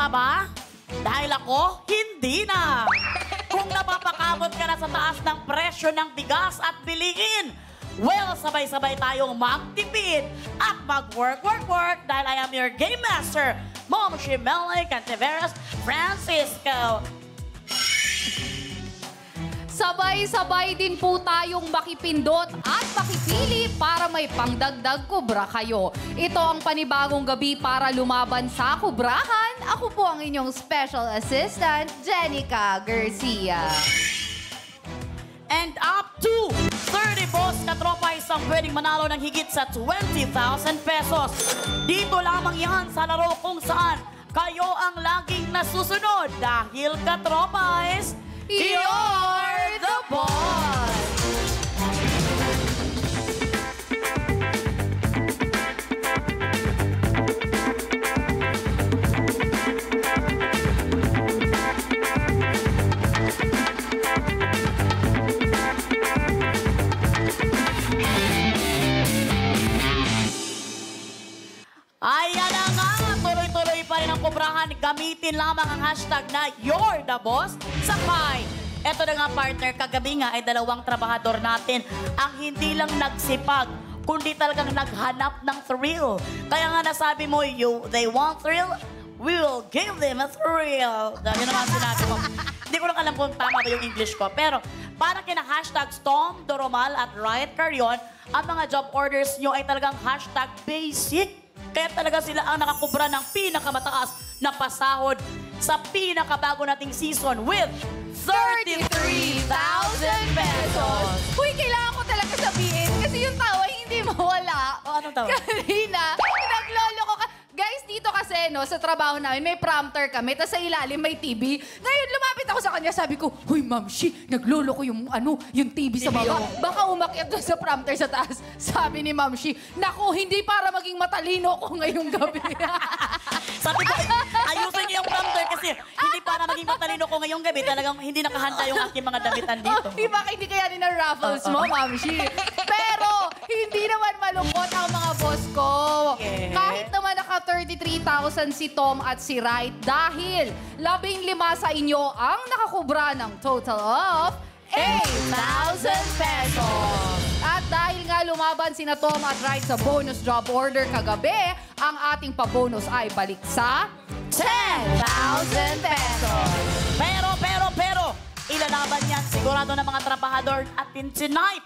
ba? Dahil ako, hindi na. Kung napapakamot ka na sa taas ng presyo ng bigas at bilihin, well, sabay-sabay tayong magtipid at mag-work dahil I am your game master, Mom Shimele Cantiveros Francisco. Sabay-sabay din po tayong makipindot at makipili para may pangdagdag kubra kayo. Ito ang panibagong gabi para lumaban sa kubrahan. Ako po ang inyong special assistant, Jenica Garcia. And up to 30 boss katropa isang pwedeng manalo ng higit sa 20,000 pesos. Dito lamang yan sa laro kung saan kayo ang laging nasusunod dahil katropa is you're the boss! Ayan na nga! Tuloy-tuloy pa rin ang kubrahan. Gamitin lamang ang hashtag na You're the Boss. Sakay! Eto na nga partner, kagabi nga ay dalawang trabahador natin ang hindi lang nagsipag, kundi talagang naghanap ng thrill. Kaya nga nasabi mo, they want thrill, we will give them a thrill. Dahil naman sinabi mo. Hindi ko lang alam kung tama ba yung English ko. Pero para kina hashtag Storm, Doromal at Riot Carrion, ang mga job orders nyo ay talagang hashtag basic. Kaya talaga sila ang nakakubra ng pinakamataas na pasahod sa pinakabago nating season with 33,000 pesos. Uy, kailangan ko talaga sabihin kasi yung tawa hindi mawala. O, anong tawa? Kanina, nagloloko ka. Guys, dito kasi, no, sa trabaho namin, may prompter kami, tapos sa ilalim may TV. Ngayon, lumapit ako sa kanya, sabi ko, Huy, Mamshi, nagloloko yung, yung TV sa baba. Baka umakyat doon sa prompter sa taas. Sabi ni Mamshi, naku, hindi para maging matalino ko ngayong gabi. Sabi ko, ayusin niyo yung prompter kasi hindi para maging matalino ko ngayong gabi. Talagang hindi nakahanda yung aking mga damitan dito. Baka hindi kaya din ang raffles mo, Mamshi. Pero, hindi naman malungkot ang mga boss ko. Yeah. Kahit naman naka 33,000 si Tom at si Wright dahil 15 sa inyo ang nakakubra ng total of 8,000 pesos. At dahil nga lumaban sina Tom at Wright sa bonus job order kagabi, ang ating pabonus ay balik sa 10,000 pesos. Pero, ilalaban yan sigurado ng mga trabahador atin tonight.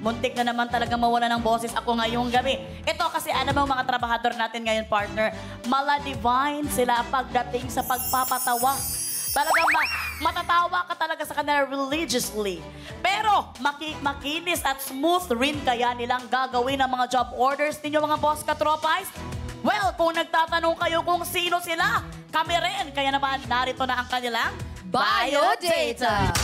Muntik na naman talaga mawala ng boses ako ngayong gabi. Ito kasi ano bang mga trabahador natin ngayon, partner, mala-divine sila pagdating sa pagpapatawa. Talagang matatawa ka talaga sa kanila religiously. Pero makinis at smooth rin kaya nilang gagawin ang mga job orders ninyo mga boss katropais? Well, kung nagtatanong kayo kung sino sila, kami rin. Kaya naman narito na ang kanilang biodata.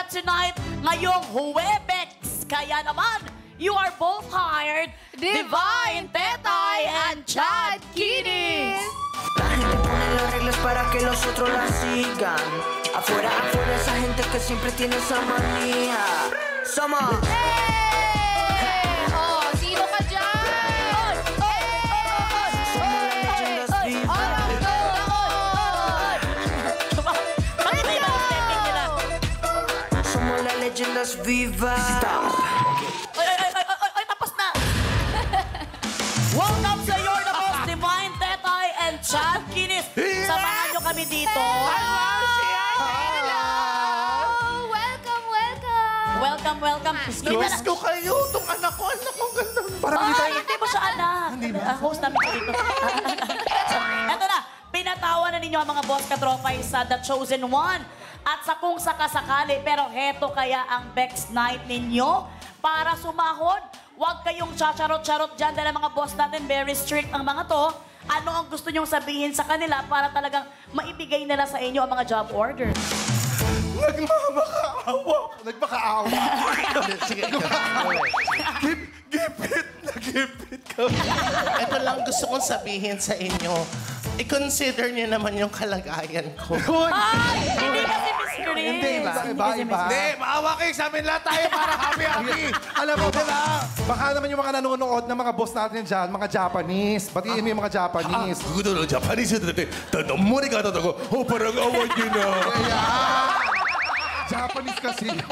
Tonight, ngayong Huwebes. Kaya naman, you are both hired, Divine Tetay and Chad Kinis. La gente pone las reglas para que los otros las sigan. Afuera, esa gente que siempre tiene esa manía. Somos... Hey! Oh, sino ka dyan? Leyendas vivas. Stop. Ay, tapos na. Welcome sa You're the Boss, Divine Tetay and Chad Kinis. Samahan nyo kami dito. Hello! Welcome. Welcome. Miss ko kayo. Itong anak ko, ang ganda. Parang Hindi mo siya anak. Host namin siya dito. Eto na, pinatawa na ninyo ang mga boss katropay sa The Chosen One. At sa kung sakasakali, pero heto kaya ang Bex Night ninyo para sumahod Huwag kayong chacharot-charot dyan dahil ang mga boss natin, very strict ang mga to. Ano ang gusto nyong sabihin sa kanila para talagang maibigay nila sa inyo ang mga job order? Nagmakaawa. Sige, Nagipit ka. ito lang gusto kong sabihin sa inyo. I-consider niyo naman yung kalagayan ko. Ay! Hindi kasi Miss Chris. Hindi, iba. Hindi, maawa kayo sa amin lahat tayo para happy-happy. Alam mo, diba? Baka naman yung mga nanonood ng mga boss natin dyan, mga Japanese. Batiin mo yung mga Japanese. 누구도 자파니스 때 머리가 다다고 오빠랑 어머니 나. Japanese kasi yun.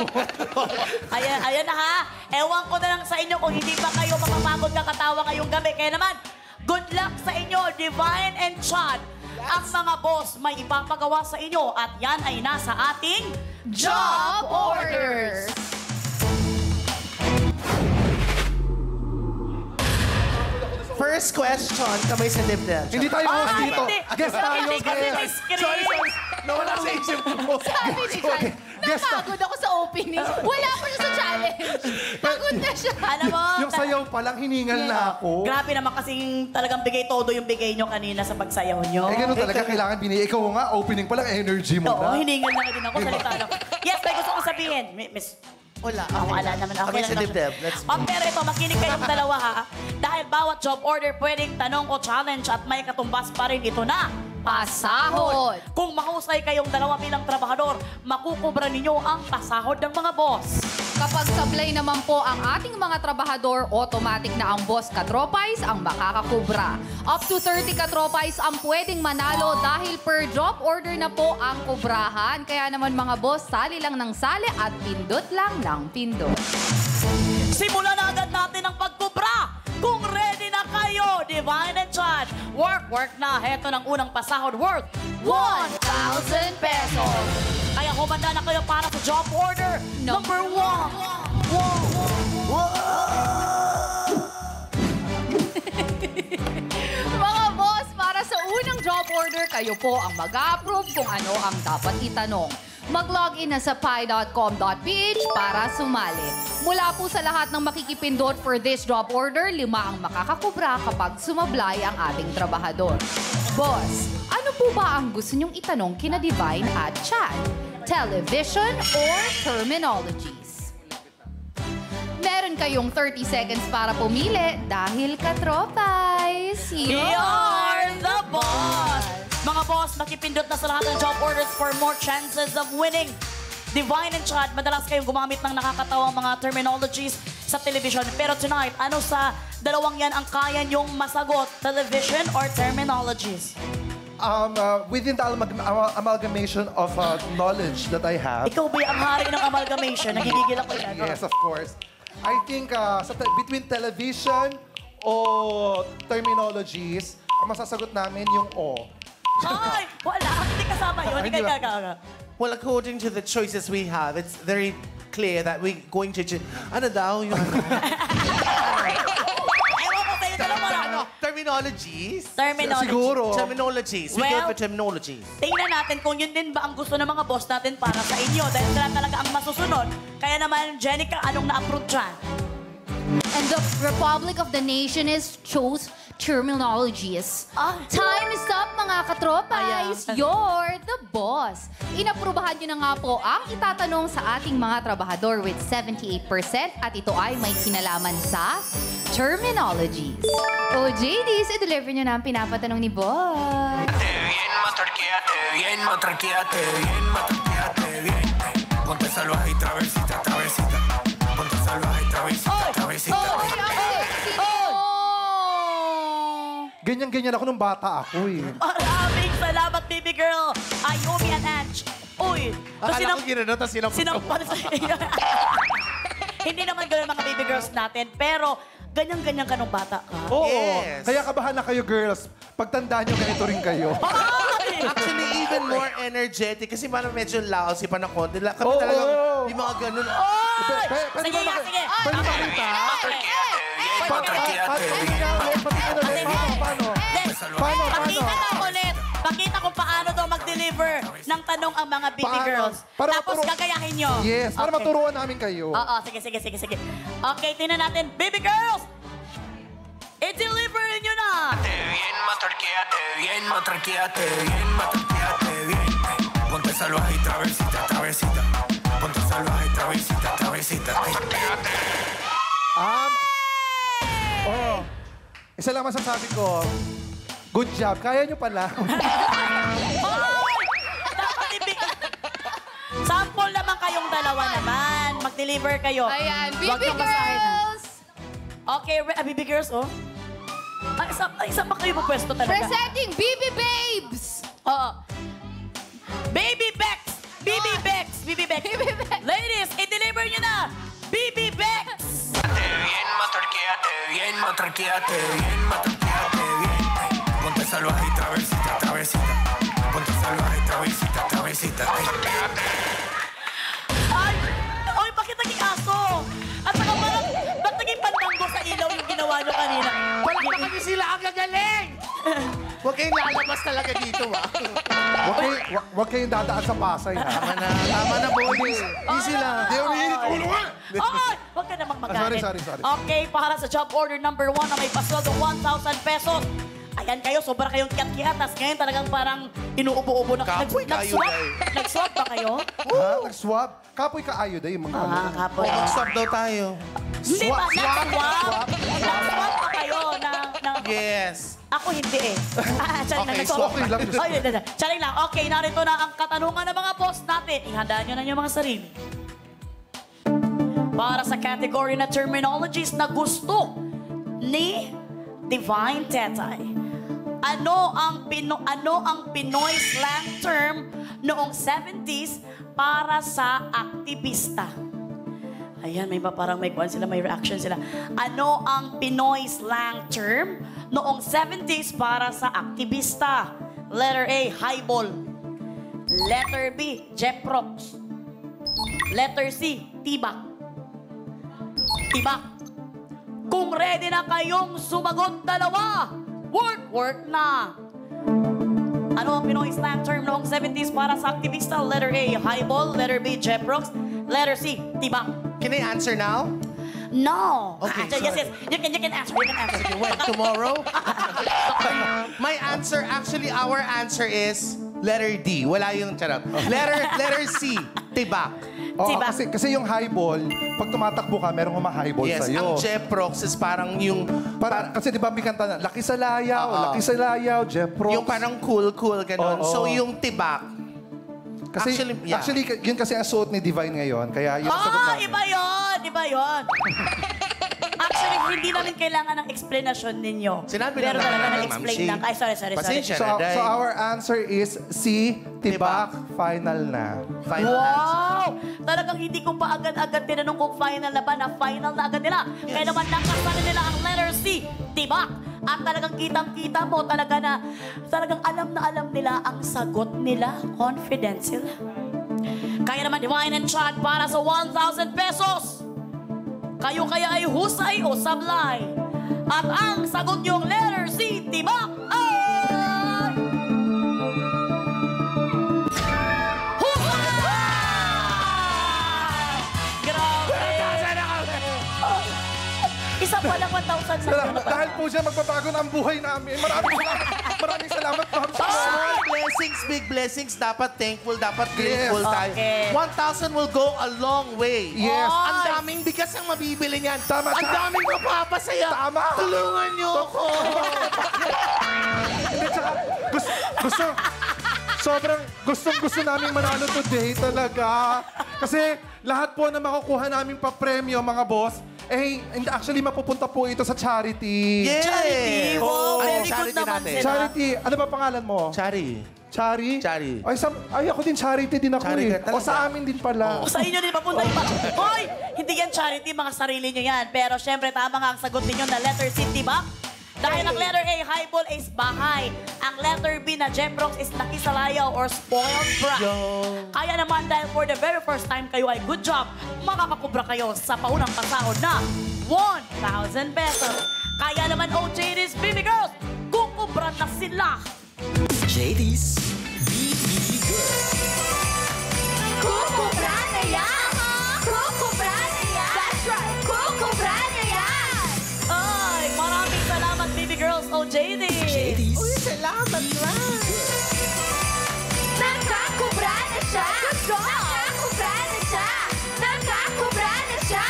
Ayan na ha. Ewan ko na lang sa inyo kung hindi pa kayo mapapagod kakatawa ngayong gabi. Kaya naman, good luck sa inyo, Divine and Chad. Ang mga boss may ipapagawa sa inyo at yan ay nasa ating Job orders! First question, kamay sa dibdib. Hindi tayo host dito. Guest tayo, Hindi kasi guest. Miss Chris. Nawala sa isip ko. Sabi ni Chan, Guess na. napagod ako sa opening. Wala pa siya sa challenge. Pagod na siya. Alam mo, Yung sayaw pa lang, hiningal na ako. grabe naman kasing talagang bigay todo yung bigay nyo kanina sa pagsayaw nyo. Eh, ganun talaga kailangan binigay. Ikaw nga, opening pa lang, energy mo Oo, na. hiningal na din ako, salita lang. Yes, may gusto ko sabihin. Miss, Wala. wala naman. Okay Kamay lang sa naman. dibdib. Let's Oh, pero ito, makinig kayong dalawa ha. Dahil bawat job order pwedeng tanong o challenge at may katumbas pa rin ito na Pasahod. Kung mahusay kayong dalawa bilang trabahador, makukubra ninyo ang pasahod ng mga boss. Kapag sablay naman po ang ating mga trabahador, automatic na ang boss katropais ang makakakubra. Up to 30 katropais ang pwedeng manalo dahil per job order na po ang kubrahan. Kaya naman mga boss, sali lang ng sali at pindot lang ng pindot. Simulan na agad natin ang pagkubra. Kung ready na kayo, Divine and Chad, work na. Heto ng unang pasahod worth 1,000 pesos. Kaya humanda na kayo para sa job order number 1. Mga boss, para sa unang job order, kayo po ang mag-approve kung ano ang dapat itanong. Mag-login na sa pi.com.ph para sumali. Mula po sa lahat ng makikipindot for this job order, 5 ang makakakubra kapag sumablay ang ating trabahador. Boss, ano po ba ang gusto niyong itanong kina Divine at Chad? Television or terminologies? Meron kayong 30 seconds para pumili dahil katropais. You're the boss! Mga boss, makipindot na sa lahat ng job orders for more chances of winning. Divine and Chad, madalas kayong gumamit ng nakakatawang mga terminologies sa television. Pero tonight, ano sa dalawang yan ang kaya nyong masagot? Television or terminologies? Within the amalgamation of knowledge that I have, Ikaw ba ang hari ng amalgamation? Nagigigil ako yan. yes, of course. I think between television o terminologies, ang masasagot namin yung O. Ay, wala. Hindi kasama yun. Hindi kayo gagaga. Well, according to the choices we have, it's very clear that we're going to... Ano daw? Yung ano? Ewan ko sa'yo, dalawa. Terminologies? Terminology. Siguro. Terminologies. We go Well- for terminologies. Tingnan natin kung yun din ba ang gusto ng mga boss natin para sa inyo. Dahil sila talaga ang masusunod. Kaya naman, Jenica, anong na-approve dyan? And the Republic of the Nation is chose terminologies. Ah. Time is up, mga katropais. Ayan. You're the boss. Inaprubahan nyo na nga po ang itatanong sa ating mga trabahador with 78% at ito ay may kinalaman sa terminologies. O JDs, i-deliver nyo na ang pinapatanong ni boss. Bien, matarqueate, bien, matarqueate, bien, matarqueate, bien. Ponte salvaje y travesita, travesita. Ponte salvaje y travesita, travesita. Ganyan-ganyan ako nung bata ako eh. Maraming salamat, baby girl. Ayumi and Ange. Uy. Akala ko ginano, tapos Sinampal sa iyo. Hindi naman ganun mga baby girls natin, pero ganyan-ganyan ka nung bata ka. Oo. Yes. Kaya kabahan na kayo, girls. Pagtandaan nyo, ganito rin kayo. Ay! Actually, even more energetic kasi parang medyo lousy pa na konti. Kami Oo. talagang yung mga ganun. Ay! Pwede Sige ba nga, sige. Pwede makita? Matarqueate, bien. Paano? Pakita ko ulit. Pakita kung paano daw mag-deliver ng tanong ang mga baby Paano? girls. Para Tapos maturo- gagayahin nyo. Yes, para Okay. maturuan namin kayo. Oo, sige. Okay, tingnan natin. Baby girls! I-deliver nyo na! Bien, matorqueate bien, matorqueate bien, matorqueate bien. Ponte salvaje y travesita, travesita. Ponte salvaje y travesita, travesita. Oh, isa lang masasabi ko. Good job. Kaya nyo pala. Dapat sample naman kayong dalawa naman. Mag-deliver kayo. Ayan, Huwag baby nang basahin, ha? girls! Okay, baby girls, oh. Isa pa kayo pupwesto talaga. Presenting Baby Babes! Oo. Baby Bex! Baby Bex! Baby Bex! Ladies, i-deliver nyo na! Baby Bex! Bien, matorqueate bien, matorqueate bien, matorqueate bien. Ponte salvaje y travesita, travesita. Ponte salvaje y travesita, travesita. Ay, bakit naging aso? At saka parang, ba't naging pandanggo sa ilaw yung ginawa nyo kanina? Palakpakan niyo sila, ang gagaling! Huwag kayong lalabas talaga dito, ah. Huwag kayong dadaan sa Pasay, ha? Tama na, boys. Easy lang. Hindi, umiinit ulo nga. Ay! Huwag ka namang magalit. Sorry. Okay, para sa job order number 1 na may pasweldo 1,000 pesos. Ayan kayo, sobra kayong kiyat-kiyat. Tapos ngayon talagang parang inuubo-ubo na. Kapoy kayo, Nag-swap ba kayo? Ha? Nag-swap? Kapoy ka-ayo day, mga ano. Kapoy. Mag-stop daw tayo. Hindi ba? Swap. Nag-swap? Nag-swap ba kayo ng... Yes. Ako hindi eh. Charing Okay, lang. swap lang. Ay, charing lang. Okay, narito na ang katanungan ng mga boss natin. Ihandaan nyo na yung mga sarili. Para sa category na terminologies na gusto ni Divine Tetay. Ano ang Pinoy slang term noong 70s para sa aktivista? Ayan, parang may kuwan sila, may reaction sila. Ano ang Pinoy slang term noong 70s para sa aktivista? Letter A, highball. Letter B, Jeprox. Letter C, tibak. Tibak. Kung ready na kayong sumagot dalawa, work na. Ano ang Pinoy slang term noong 70s para sa aktivista? Letter A, highball. Letter B, Jeprox. Letter C, tibak. Can I answer now? No. Okay, Yes. You can answer. When? Tomorrow? My answer, actually, our answer is letter D. Wala yung charot. Letter C, tibak. Oo, Diba? kasi yung highball, pag tumatakbo ka, merong huma-highball Yes, sa'yo. ang Jeprox is parang yung... Kasi di ba may kanta na, Laki sa layaw, Jeprox. Yung parang cool, ganon. Oo. So, yung tibak, Kasi, actually, yeah. yun kasi ang suot ni Divine ngayon, kaya yun ang sagot namin. Iba yun. Actually, hindi namin kailangan ng explanation ninyo. Sinabi Pero na talaga namin, na-explain Ma'am lang. Ay, sorry. Pasensya. So our answer is C, tibak, final na. Final answer. Wow! Talagang hindi ko pa agad-agad tinanong kung final na ba, na final na agad nila. Kaya naman nakasala nila ang letter C, tibak. At talagang kitang-kita mo talaga na, talagang alam na alam nila ang sagot nila. Confident sila. Kaya naman, Divine and Chad para sa 1,000 pesos. Kayo kaya ay husay o sablay? At ang sagot niyong letter C, tibak, ay... Husay! Grabe! Isa pa lang 1,000 na. Dahil po siya magbabago na ang buhay namin. Maraming salamat, ma'am. Small blessings, big blessings. Dapat thankful, dapat grateful Yes. tayo. Okay. 1,000 will go a long way. Yes. Ang daming bigas ang mabibili niyan. Tama, Ang daming mapapasaya. Tama. Tulungan niyo ako. Hindi, tsaka, sobrang gustong-gusto namin manalo today talaga. Kasi lahat po na makukuha namin pa-premyo, mga boss, actually mapupunta po ito sa charity. Yes. Charity. Wow, Oh, very good charity naman natin. sila. Charity, ano ba pangalan mo? Chari. Chari? Chari. Ay, ako din charity din ako Charity eh. ka talaga. O sa amin din pala. O sa inyo din papunta iba. Hoy! Hindi yan charity, mga sarili nyo yan. Pero syempre, tama nga ang sagot ninyo na letter C, diba? Dahil ang letter A, highball, is bahay. Ang letter B na Jeprox is nakisalayaw or spoiled brat. Kaya naman dahil for the very first time kayo ay good job, makakakubra kayo sa paunang pasahod na 1,000 pesos. Kaya naman, OJD's baby girls, kukubra na sila. JD's BB Kukubra na yan! Kukubra na yan! That's right! Kukubra na yan! Ay, maraming salamat, baby girls. Oh, JD. Uy, salamat lang. Nakakubra na siya! Nakakubra na siya! Nakakubra na siya!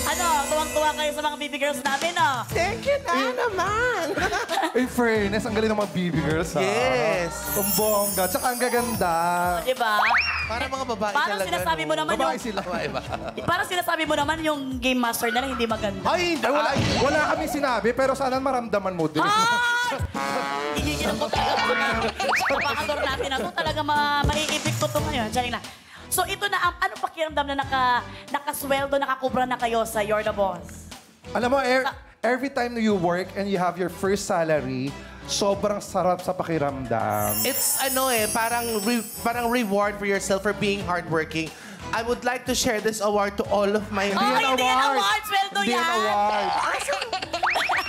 Ano, tuwang-tuwa kayo sa mga baby girls namin, oh. Thank you na naman. In fairness, ang galing ng mga baby girls, ha? Yes. Ang bongga, tsaka ang gaganda. Diba? Para mga babae Parang talaga. sinasabi mo naman Babae yung... sila. Babae ba? Parang sinasabi mo naman yung game master nila hindi maganda. Ay, hindi. Ay, wala kami sinabi, pero sana maramdaman mo din. Ay! Gigigil ako talaga mga pagpapakador natin na to. Talaga maiibig ko to ngayon. Diyan lang. So ito na, ano pakiramdam na nakasweldo, nakakubra na kayo sa You're the Boss? Alam mo, every time you work and you have your first salary, sobrang sarap sa pakiramdam. It's parang reward for yourself for being hardworking. I would like to share this award to all of my... Oh, hindi yan award, sweldo Hindi yan yan. award.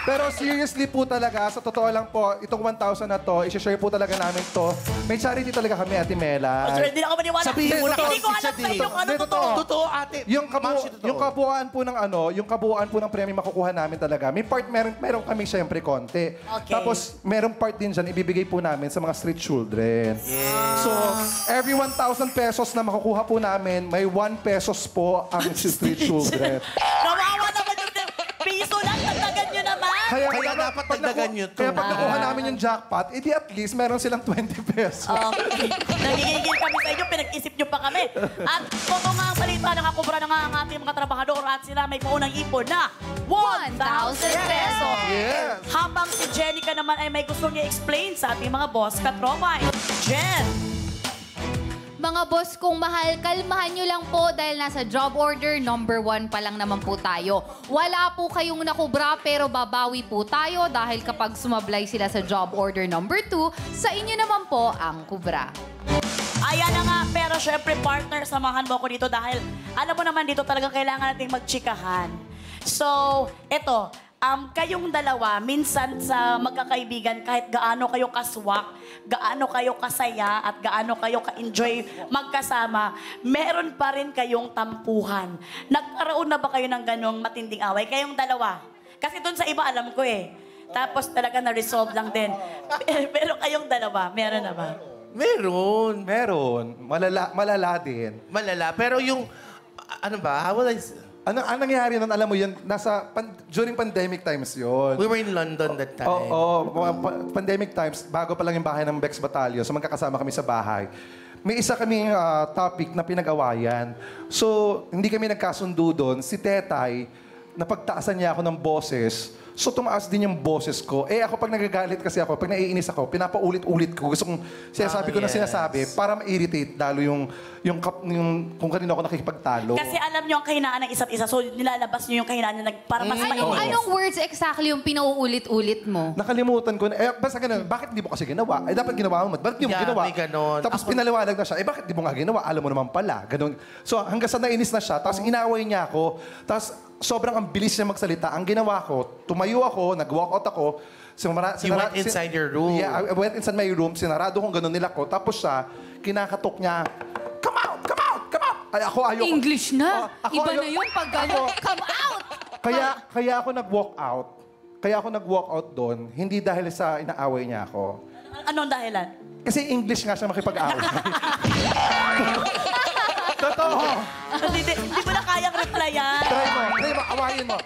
Pero seriously po talaga, sa totoo lang po, itong 1,000 na to, isi-share po talaga namin to. May charity talaga kami, Ate Mela. Sir, hindi na ako maniwala. Sabihin mo na Hindi ko kasi alam siya sa iyo kung ano Hindi, totoo. Totoo, ate. Yung, Ma'am, siya totoo. yung kabuuan po ng yung kabuuan po ng premyo makukuha namin talaga. May part, meron kami siyempre konti. Okay. Tapos, merong part din dyan, ibibigay po namin sa mga street children. So, every 1,000 pesos na makukuha po namin, may 1 pesos po ang street children. Kawawa naman yung piso lang, tagdagan nyo naman. Kaya dapat dagdagan nyo to. Kaya pag nakuha namin yung jackpot, edi at least meron silang 20 pesos. Okay. Nagigigil kami sa inyo, pinag-isip nyo pa kami. At kung nga ang salita, nakakubra na nga ang ating mga trabahador at sila may paunang ipon na 1,000 pesos. Yes! Habang si Jenica naman ay may gusto niya explain sa ating mga boss katropa. Jen! Mga boss kong mahal, kalmahan nyo lang po dahil nasa job order number 1 pa lang naman po tayo. Wala po kayong nakubra pero babawi po tayo dahil kapag sumablay sila sa job order number 2, sa inyo naman po ang kubra. Ayan na nga, pero syempre partner, samahan mo ako dito dahil alam mo naman dito talagang kailangan nating magtsikahan. So, eto, kayong dalawa, minsan sa magkakaibigan, kahit gaano kayo kaswak, gaano kayo kasaya, at gaano kayo ka-enjoy magkasama, meron pa rin kayong tampuhan. Nagkaroon na ba kayo ng ganong matinding away? Kayong dalawa. Kasi doon sa iba, alam ko eh. Tapos talaga na-resolve lang din. Pero kayong dalawa, meron na ba? Meron. Meron. Malala din. Malala. Pero yung, ano ba, how will I... Ang nangyari nun, alam mo yun, during pandemic times yun. We were in London that time. Oo, pandemic times, bago pa lang yung bahay ng Bex Batalyon, so magkakasama kami sa bahay. May isa kaming topic na pinag-awayan. So, hindi kami nagkasundo doon. Si Tetay, napagtaasan niya ako ng boses. So, tumaas din yung boses ko. Eh, ako pag nagagalit kasi ako, pag naiinis ako, pinapaulit-ulit ko. Gusto kong sinasabi ko na sinasabi para ma-irritate lalo yung kung kanino ako nakikipagtalo. Kasi alam nyo ang kahinaan ng isa't isa, so nilalabas nyo yung kahinaan nyo para mas mainis. Anong words exactly yung pinauulit-ulit mo? Nakalimutan ko na, basta ganun, bakit di mo kasi ginawa? Eh, dapat ginawa mo. Bakit di mo Yeah, ginawa? may ganon. Tapos pinaliwanag na siya, bakit di mo nga ginawa? Alam mo naman pala. Ganun. So, hanggang sa nainis na siya, tapos inaway niya ako, tapos sobrang ang bilis niya magsalita. Ang ginawa ko, tumayo ako, nag-walk out ako, You went inside your room. Yeah, I went inside my room, sinarado kong ganun nila ko, tapos siya, kinakatok niya, come out, come out, come out! Ay, ako ayoko. English na. Ako, Iba na ayoko. yun pag gano'n. Come out! Kaya ako nag-walk out. Kaya ako nag-walk out doon, hindi dahil sa inaaway niya ako. Anong dahilan? Kasi English nga siya makipag-away. Totoo. Hindi mo na kayang replyan. Try mo, awayin mo.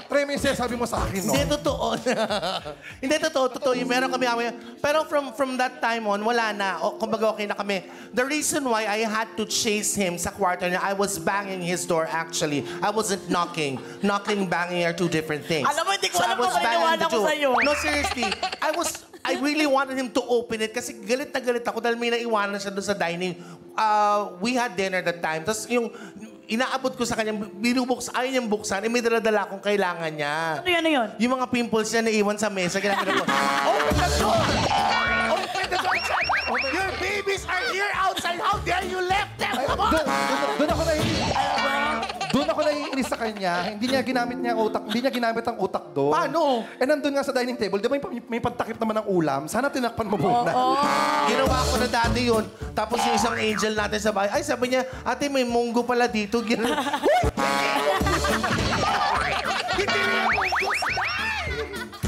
Try mo yung sinasabi mo sa akin, no? Hindi totoo. Hindi totoo. Yung meron kami away. Pero from that time on, wala na. Kumbaga okay na kami. The reason why I had to chase him sa kwarto niya, I was banging his door actually. I wasn't knocking. Knocking, banging are two different things. Alam mo, hindi ko So I alam was kung banging maniniwala the ko door. sa'yo. No, seriously. I really wanted him to open it kasi galit na galit ako dahil may naiwanan siya doon sa dining. We had dinner that time. Tapos yung inaabot ko sa kanya, binubuksan, ayaw niyang buksan, may daladala akong kailangan niya. Ano yun? Yung mga pimples niya naiwan sa mesa, ginagawa ko, open the door! Open the door! Your babies are here outside! How dare you left them? Come on! Doon ako nakakainis sa kanya, hindi niya ginamit ang utak doon. Paano? Eh, nandun nga sa dining table, di ba may pantakip naman ng ulam? Sana tinakpan mo muna. Ginawa ko na dati yun. Tapos yung isang angel natin sa bahay, ay sabi niya, ate may munggo pala dito. Ginawa. Hindi niya munggo sa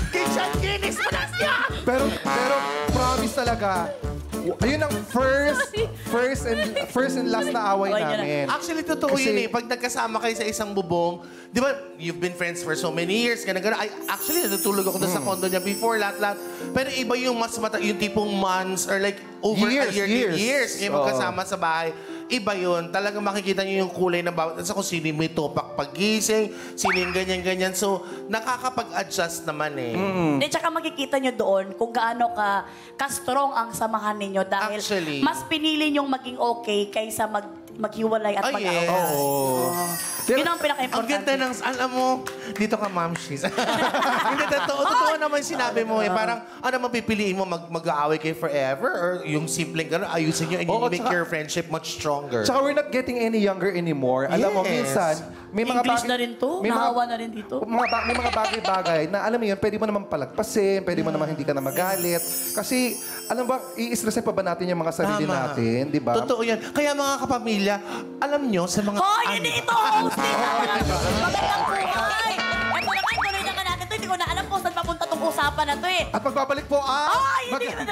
Kitchen Guinness mo na siya! Pero promise talaga, ayun ang first and last na away Away niyo na. namin. Actually, totoo Kasi- yun eh. Pag nagkasama kayo sa isang bubong, di ba, you've been friends for so many years, ganun. Actually, natutulog ako doon sa condo niya before, lahat. Pero iba yung yung tipong months or like over a years kayo magkasama sa bahay. Iba yun. Talagang makikita niyo yung kulay ng bawat isa kung sino yung may topak pagising, sino yung ganyan-ganyan. So, nakakapag-adjust naman eh. Hindi, tsaka makikita nyo doon kung gaano ka-strong ang samahan ninyo dahil Actually. mas pinili nyong maging okay kaysa maghiwalay at Oh, mag-away. yes. Yun ang Ang pinaka-importante. ganda ng, alam mo, dito ka, ma'am, she's. Hindi, totoo naman sinabi mo eh. Parang, ano mapipiliin mo, mag-aaway kayo forever? Or yung simpleng gano'n, ayusin nyo and you Oo, make tsaka- your friendship much stronger. Tsaka we're not getting any younger anymore. Alam mo, Yes. minsan, may mga English bagay... na rin to? Nahawa na rin dito? May mga bagay-bagay na alam mo yun, pwede mo naman palagpasin, pwede mo naman hindi ka na magalit. Kasi, alam ba, i-stressin pa ba natin yung mga sarili Tama. natin, di ba? Totoo yan. Kaya mga kapamilya, alam nyo sa mga... Hoy, hindi ito hosting na magandang buhay! Ito naman, tuloy na ka natin to. Hindi ko na alam kung saan papunta tong usapan na to eh. At pagbabalik po Ay, hindi na.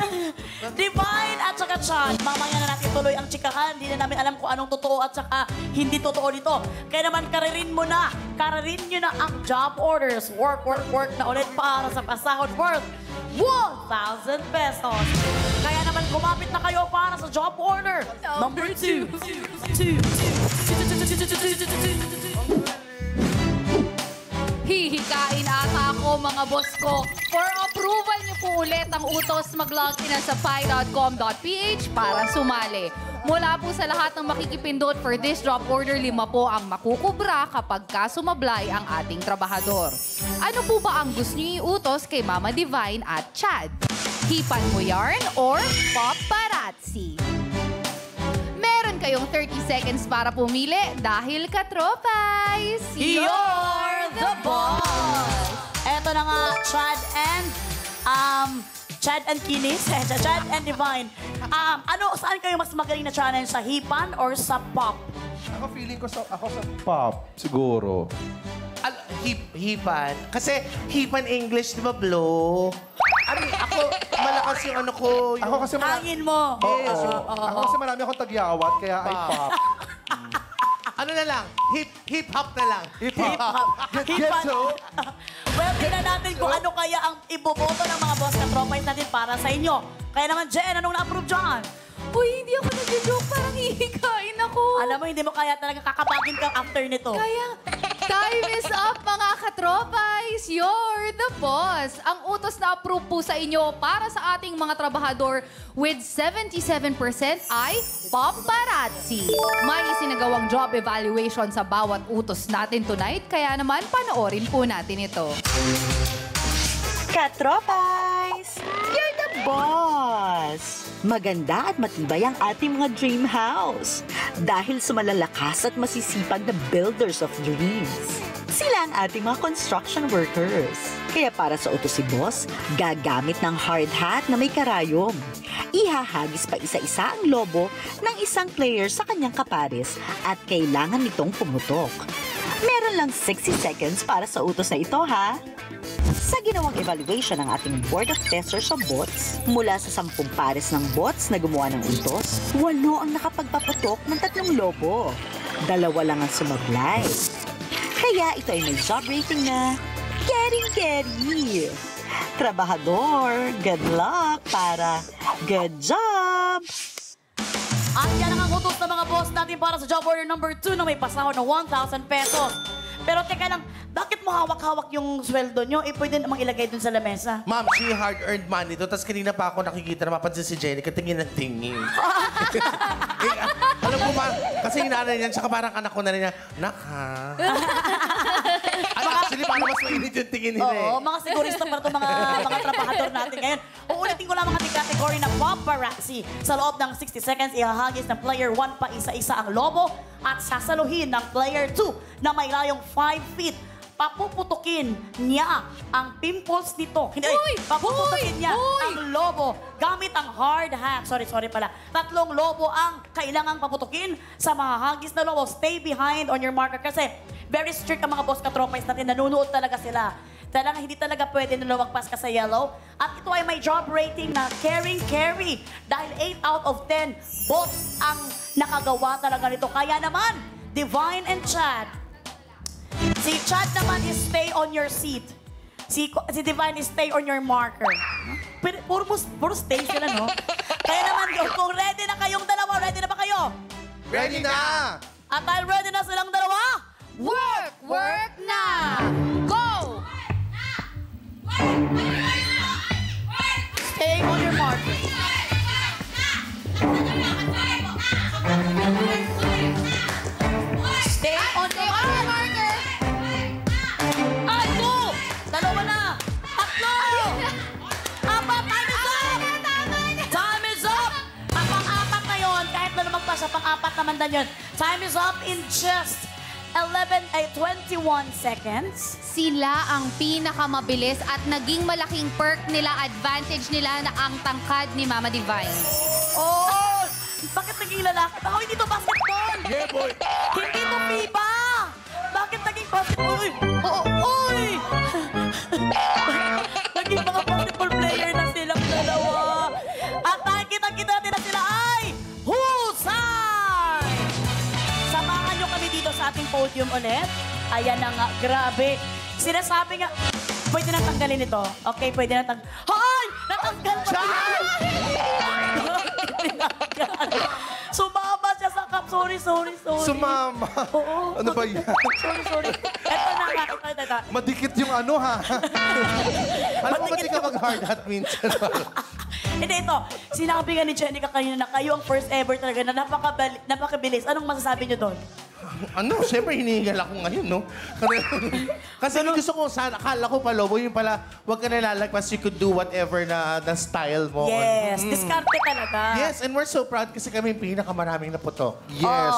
Divine at saka Chan. Mamaya na natin tuloy ang chikahan. Hindi na namin alam kung anong totoo at saka hindi totoo dito. Kaya naman karirin mo na. Karirin nyo na ang job orders. Work na ulit para sa pasahod worth 1,000 pesos. Kaya naman kumapit na kayo para sa job order. Number 2. Hihikain ata ako, mga boss ko. For approval niyo po ulit ang utos, mag-log in na sa pi.com.ph para sumali. Mula po sa lahat ng makikipindot for this job order, 5 po ang makukubra kapag sumablay ang ating trabahador. Ano po ba ang gusto niyo iutos kay Mama Divine at Chad? Hipan mo yarn or paparazzi? Meron kayong 30 seconds para pumili dahil katropay, You're the boss! Eto na nga, Chad and Kinis, Chad and Divine. Saan kayo mas magaling na challenge? Sa hipan or sa pop? Ako feeling ko ako sa pop, siguro. Hipan. Kasi hipan English, di ba, blow? Ako, malakas yung ano ko. Yung... Ako kasi Hangin mo. Ako kasi marami akong tagyawat, kaya ay pop. Ano na lang? Hip-hop na lang. Hip-hop. Get so? Well, tingnan natin kung ano kaya ang iboboto ng mga boss katropay natin para sa inyo. Kaya naman, Jen, anong na-approve dyan? Uy, hindi ako nag-joke. Parang hihikain ako. Alam mo, hindi mo kaya talaga kakabagin ka after nito. Kaya, time is up, mga katropays. You're the boss. Ang utos na approve po sa inyo para sa ating mga trabahador with 77% ay paparazzi. May isinagawang job evaluation sa bawat utos natin tonight, kaya naman panoorin po natin ito. Katropais! You're the boss! Maganda at matibay ang ating mga dream house dahil sa malalakas at masisipag na builders of dreams. Sila ang ating mga construction workers. Kaya para sa utos si boss, gagamit ng hard hat na may karayom. Ihahagis pa isa-isa ang lobo ng isang player sa kanyang kapares at kailangan nitong pumutok. Meron lang 60 seconds para sa utos na ito, ha? Sa ginawang evaluation ng ating Board of Testers of Bots, mula sa 10 pares ng bots na gumawa ng utos, 8 ang nakapagpaputok ng 3 lobo. 2 lang ang sumablay. Kaya ito ay may job rating na Gary. Trabahador, good luck para good job! At yan ang utos ng mga boss natin para sa job order number 2 na may pasahod na 1,000 pesos. Pero teka lang, bakit mo hawak-hawak yung sweldo nyo? Pwede namang ilagay dun sa lamesa. Ma'am, she hard-earned money to. Tapos kanina pa ako nakikita na mapansin si Jenica, tingin ng tingin. Alam mo ba, kasi yung nanay niyan, tsaka parang anak ko na rin niya, Nak, ha? Actually, para mas mainit yung tingin nila eh. Oo, mga sigurista para itong mga trabahador natin ngayon. Uulitin ko lang mga kategory na paparazzi. Sa loob ng 60 seconds, ihahagis ng player 1 pa isa-isa ang lobo at sasaluhin ng player 2 na may layong 5 feet. Papuputukin niya ang pimples nito. Hindi, papuputukin niya ang lobo gamit ang hard hat. Sorry pala. 3 lobo ang kailangang paputukin sa mga hagis na lobo. Stay behind on your marker kasi very strict ang mga boss katropais natin. Nanunood talaga sila. Talagang hindi talaga pwede na lumagpas ka sa yellow. At ito ay may job rating na carry. Dahil 8 out of 10 boss ang nakagawa talaga nito. Kaya naman, Divine and Chad, si Chad naman is stay on your seat. Si Divine is stay on your marker. Pero puro stay sila, no? Kaya naman, kung ready na kayong dalawa, ready na ba kayo? Ready na! At dahil ready na silang dalawa, Work na! Go! stay on your marker. Stay on your marker. Ano? Dalawa na. 3. 4. Time is up. Ang pang-apat na yun, kahit na lumagpas sa pang-apat naman na yun. Time is up in just 21 seconds. Sila ang pinakamabilis at naging malaking perk nila, advantage nila na ang tangkad ni Mama Divine. Oh! Bakit naging lalaki? Ako, hindi to basketball! Yeah, boy. Hindi to FIBA! Bakit naging basketball? Uy! Uy! Naging mga basketball player na silang dalawa. At nakikita-kita natin na sila ay husay! Samahan nyo kami dito sa ating podium ulit. Ayan na nga, grabe. Sinasabi nga, pwede nang tanggalin ito. Okay, pwede nang tanggalin. Hoy! Natanggal pa Sumama siya sa cup. Sorry. Sumama. Oo. Ano ba yan? Sorry. Eto na nga. Ito. Madikit yung ano, ha? Alam mo ba di ka mag-hard hat minsan? Hindi, ito. Sinabi nga ni Jenica kanina na kayo ang first ever talaga na napakabilis. Anong masasabi niyo doon? Ano? Siyempre, hinihingal ako ngayon, no? Kasi gusto ko, akala ko pa, Lobo, yung pala, huwag ka nalalagpas, you could do whatever na style mo. Yes. Diskarte talaga. Yes, and we're so proud kasi kami yung pinakamaraming naputok. Yes.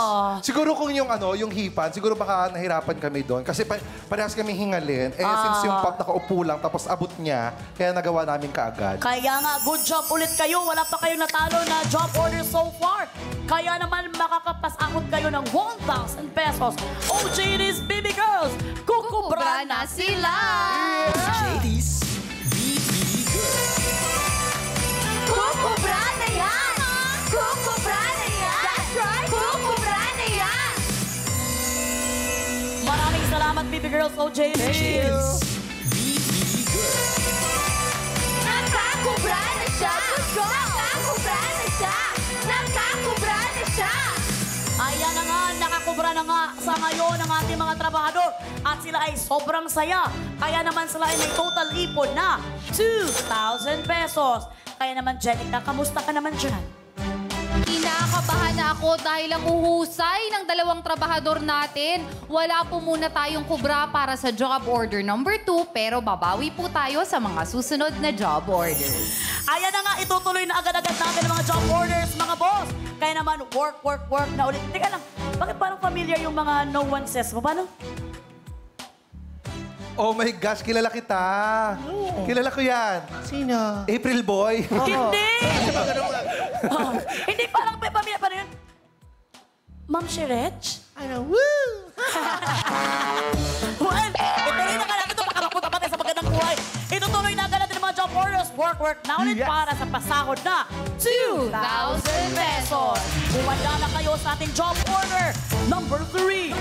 Siguro kung yung yung hipan, siguro baka nahirapan kami doon. Kasi parehas kami hingalin. Since yung pop nakaupo lang, tapos abot niya, kaya nagawa namin kaagad. Kaya nga, good job ulit kayo. Wala pa kayong natalo na job order so far. Kaya naman makakapasakot kayo ng 1,000 pesos. OJD's Baby Girls, kukubra na sila! JD's BB Kukubra na yan! Kukubra na yan! That's right! Kukubra na yan! Maraming salamat, Baby Girls, OJD's. Nakakubra na siya! Nakakubra na siya! Nakakubra na siya! Ayan na nga, nakakubra na nga sa ngayon ang ating mga trabahador. At sila ay sobrang saya. Kaya naman sila ay may total ipon na 2,000 pesos. Kaya naman, Jenica, kamusta ka naman dyan? Kinakabahan na ako dahil ang uhusay ng 2 trabahador natin. Wala po muna tayong kubra para sa job order number 2, pero babawi po tayo sa mga susunod na job orders. Ayan na nga, itutuloy na agad-agad natin ang mga job orders, mga boss. Kaya naman, work na ulit. Teka lang, bakit parang familiar yung mga no one says mo? Paano? Oh my gosh, kilala kita. Kilala ko yan. Sino? April Boy. Hindi! Hindi, parang may pamilya. Paano yun? Ma'am Shirech? Ano? Woo! Well, ituloy na nga natin ito. Baka mapunta pa tayo sa magandang buhay. Itutuloy na agad natin ang mga job orders. Work na ulit para sa pasahod na 2,000 pesos. Umanda na kayo sa ating job order number 3.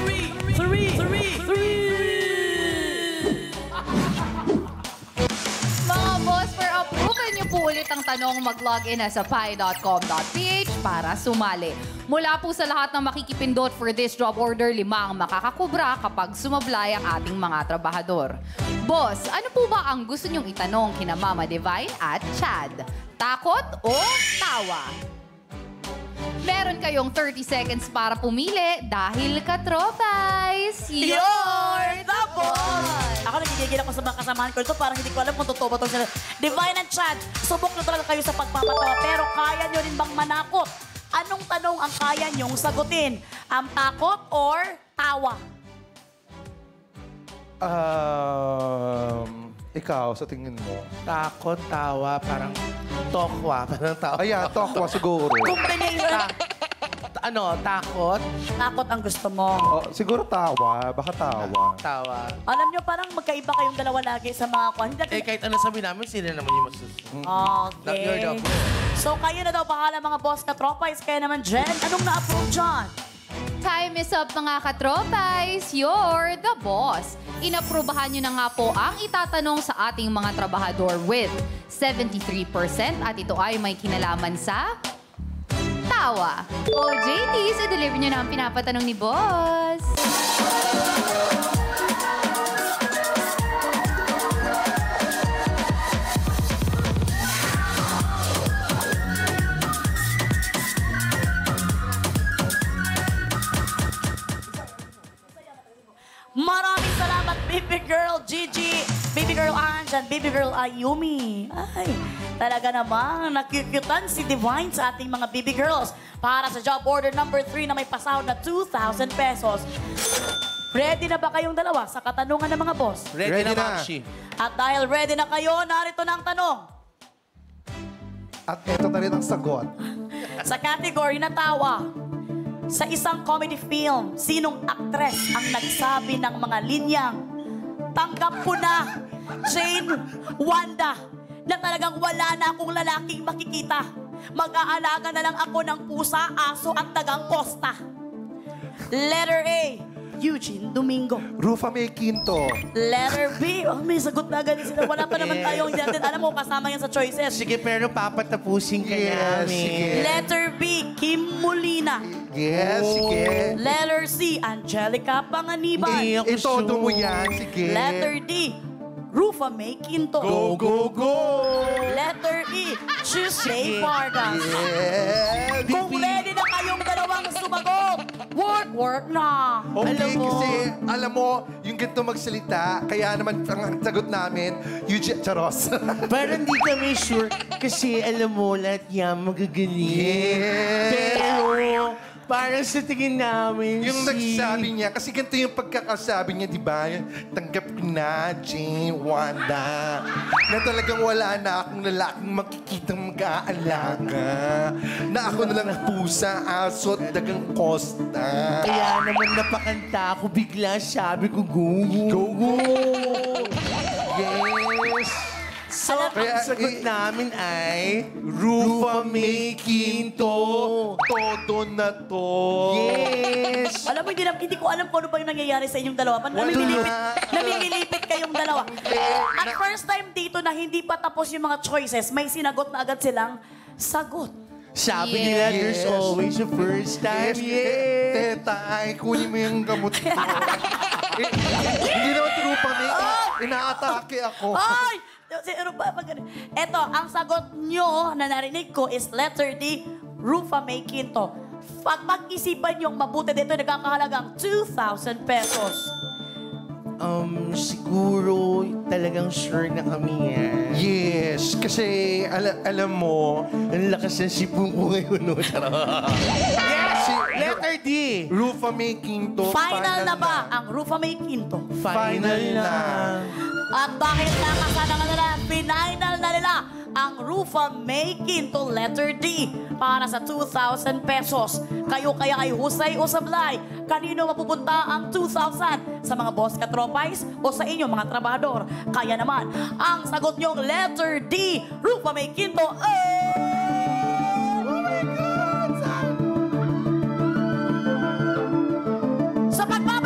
Mga boss, for approval niyo po ulit ang tanong, mag-login na sa pi.com.ph para sumali. Mula po sa lahat ng makikipindot for this job order, 5 ang makakakubra kapag sumablay ang ating mga trabahador. Boss, ano po ba ang gusto niyong itanong kina Mama Divine at Chad? Takot o tawa? Meron kayong 30 seconds para pumili dahil katropais, You're the boss! Ako nagigigil ako sa mga kasamahan ko ito. Parang hindi ko alam kung totoo ba itong sila. Divine and Chad, subok na talaga kayo sa pagpapatawa. Pero kaya nyo rin bang manakot? Anong tanong ang kaya nyong sagutin? Ang takot or tawa? Ikaw, sa tingin mo? Takot, tawa, parang tokwa. Parang tawa. Ayan, tokwa siguro. Combination. Takot, Takot ang gusto mo. Oh, siguro tawa. Baka tawa. tawa. Alam nyo, parang magkaiba kayong dalawa lagi sa mga kwan. Hindi natin- Kahit ano sabihin namin, sila naman yung masusunod. You're the Okay. boss. So, kayo na daw bahala mga boss katropais. Kaya naman, Jen, anong na-approve dyan? Time is up mga katropais, you're the boss. Inaprubahan nyo na nga po ang itatanong sa ating mga trabahador with 73% at ito ay may kinalaman sa tawa. O JTs, i-deliver nyo na ang pinapatanong ni boss. Maraming salamat, baby girl Gigi, baby girl Ange, and baby girl Ayumi. Ay, talaga namang nakikitan si Divine sa ating mga baby girls para sa job order number 3 na may pasahod na 2,000 pesos. Ready na ba kayong dalawa sa katanungan ng mga boss? Ready na, na. Maxi. At dahil ready na kayo, narito na ang tanong. At eto na rin ang sagot. Sa category na tawa, sa isang comedy film, sinong aktres ang nagsabi ng mga linyang tanggap ko na, Jane Wanda, na talagang wala na akong lalaking makikita. Mag-aalaga na lang ako ng pusa, aso at tagang Costa. Letter A, Eugene Domingo. Rufa May Quinto. Letter B, oh, may sagot na agad sila. Wala pa naman tayong hindi natin alam mo kasama yan sa choices. Sige, pero papatapusin ka namin. sige. Letter B, Kim Molina. Yes, sige. Letter C, Angelica Panganiban. Itodo mo yan, sige. Letter D, Rufa May Quinto. Go, go, go! Letter E, Tuesday Vargas. Yes! Kung ready na kayong dalawang sumagot, work na. Okay, Alam mo- kasi alam mo, yung ganito magsalita, kaya naman ang sagot namin, Eugene Charos. Parang di kami sure kasi alam mo lahat yan magagaling. Yes. Pero parang sa tingin namin Yung nagsabi niya, kasi ganito yung pagkakasabi niya, di ba? Tanggap ko na, Jane Wanda. Na talagang wala na akong lalaking makikitang mag-aalaga. Na ako na lang pusa, aso at dagang Costa. Kaya naman napakanta ako bigla sabi ko go, go, go. Yes! So, ang sagot namin ay Rufa May Quinto. Todo na to. Yes! Alam mo, hindi ko alam kung ano ba yung nangyayari sa inyong dalawa. Namimilipit kayong dalawa. At first time dito na hindi pa tapos yung mga choices, may sinagot na agad silang sagot. Sabi nila, there's always a first time. Yes! Teta, ay kunin mo yung gamot ko. Hindi naman trupa ni. Inaatake ako. Ay! Ano ba? Eto, ang sagot nyo na narinig ko is letter D, Rufa May Quinto. Pag-isipan yung mabuti dito, nagkakahalagang 2,000 pesos. Siguro talagang sure na kami yan. Yes, kasi alam mo, Ang lakas ng sipong ko ngayon, no? Yes! Letter D! Rufa May Quinto. Final na ba ang Rufa May Quinto? Final na. At dahil nakasana na nila, final na nila ang Rufa May Quinto letter D para sa 2,000 pesos. Kayo kaya ay husay o sablay? Kanino mapupunta ang 2,000? Sa mga boss katropais o sa inyo mga trabahador? Kaya naman, ang sagot nyong letter D, Rufa May Quinto, sa pagpapalala!